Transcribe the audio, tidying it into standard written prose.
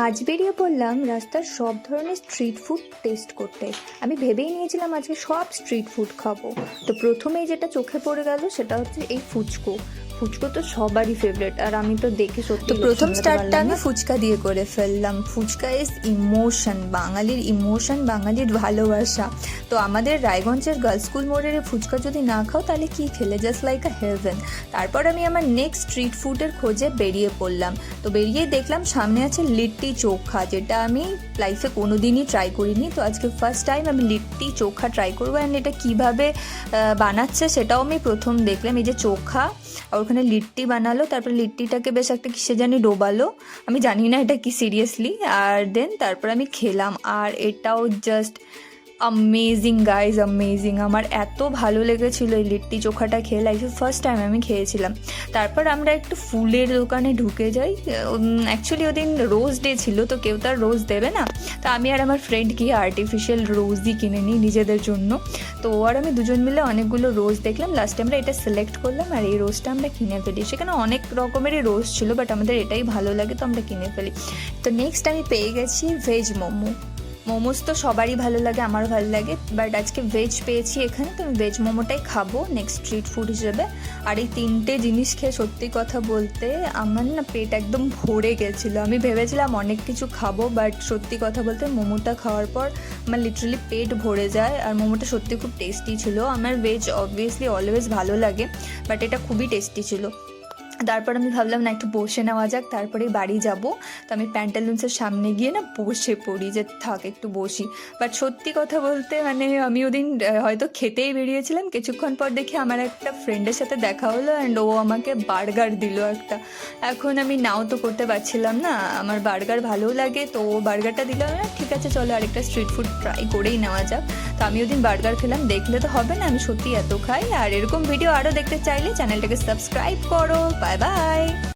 আজ বেরিয়ে পড়লাম রাস্তার সব ধরনের স্ট্রিট ফুড টেস্ট করতে। আমি ভেবেই নিয়েছিলাম আজকে সব স্ট্রিট ফুড খাবো। তো প্রথমেই যেটা চোখে পড়ে গেল সেটা হচ্ছে এই ফুচকো। ফুচকো তো সবারই ফেভারিট, আর আমি তো দেখে সত্যি প্রথম স্টার্টটা আমি ফুচকা দিয়ে করে ফেললাম। ফুচকা ইজ ইমোশন, বাঙালির ইমোশন, বাঙালির ভালোবাসা। তো আমাদের রায়গঞ্জের গার্লস স্কুল মোড়ের ফুচকা যদি না খাও তাহলে কি খেলে, জাস্ট লাইক আ হেভেন। তারপর আমি আমার নেক্সট স্ট্রিট ফুডের খোঁজে বেরিয়ে পড়লাম। তো বেরিয়ে দেখলাম সামনে আছে লিট্টি চোখা, যেটা আমি লাইফে কোনো দিনই ট্রাই করিনি। তো আজকে ফার্স্ট টাইম আমি লিট্টি চোখা ট্রাই করবো। অ্যান্ড এটা কীভাবে বানাচ্ছে সেটাও আমি প্রথম দেখলাম। এই যে চোখা আর ওখানে লিট্টি বানালো, তারপর লিট্টিটাকে বেশ একটা কিসে জানি ডোবালো, আমি জানি না এটা কি সিরিয়াসলি। আর দেন তারপর আমি খেলাম, আর এটাও জাস্ট অ্যামেজিং গাইজ, অ্যামেজিং। আমার এত ভালো লেগেছিলো এই লিট্টি চোখাটা খেয়ে, লাইফে ফার্স্ট টাইম আমি খেয়েছিলাম। তারপর আমরা একটু ফুলের দোকানে ঢুকে যাই। অ্যাকচুয়ালি ওদিন রোজ ডে ছিল, তো কেউ তার রোজ দেবে না। তো আমি আর আমার ফ্রেন্ড গিয়ে আর্টিফিশিয়াল রোজই কিনে নিই নিজেদের জন্য। তো আর আমি দুজন মিলে অনেকগুলো রোজ দেখলাম, লাস্টে আমরা এটা সিলেক্ট করলাম আর এই রোজটা আমরা কিনে ফেলি। সেখানে অনেক রকমেরই রোজ ছিল, বাট আমাদের এটাই ভালো লাগে তো আমরা কিনে ফেলি। তো নেক্সট আমি পেয়ে গেছি ভেজ মোমো। মোমোস তো সবারই ভালো লাগে, আমারও ভালো লাগে, বাট আজকে ভেজ পেয়েছি এখানে, তো আমি ভেজ মোমোটাই খাবো নেক্সট স্ট্রিট ফুড হিসেবে। আর এই তিনটে জিনিস খেয়ে সত্যি কথা বলতে আমার না পেট একদম ভরে গেছিলো। আমি ভেবেছিলাম অনেক কিছু খাবো, বাট সত্যি কথা বলতে মোমোটা খাওয়ার পর আমার লিটারালি পেট ভরে যায়। আর মোমোটা সত্যি খুব টেস্টি ছিল। আমার ভেজ অবভিয়াসলি অলওয়েজ ভালো লাগে, বাট এটা খুবই টেস্টি ছিল। তারপর আমি ভাবলাম না একটু বসে নেওয়া যাক, তারপরে বাড়ি যাব। তো আমি প্যান্টালুন্সের সামনে গিয়ে না বসে পড়ি, যে থাক একটু বসি। বাট সত্যি কথা বলতে মানে আমি ওদিন হয়তো খেতেই বেরিয়েছিলাম, কিছুক্ষণ পর দেখি আমার একটা ফ্রেন্ডের সাথে দেখা হলো, অ্যান্ড ও আমাকে বার্গার দিল একটা। এখন আমি নাও তো করতে পারছিলাম না, আমার বার্গার ভালোও লাগে, তো ও বার্গারটা দিল। ঠিক আছে চলো আরেকটা স্ট্রিট ফুড ট্রাই করেই নেওয়া যাক। তো আমি ওদিন বার্গার খেলাম, দেখলে তো হবে না আমি সত্যি এত খাই। আর এরকম ভিডিও আরও দেখতে চাইলে চ্যানেলটাকে সাবস্ক্রাইব করো। Bye bye.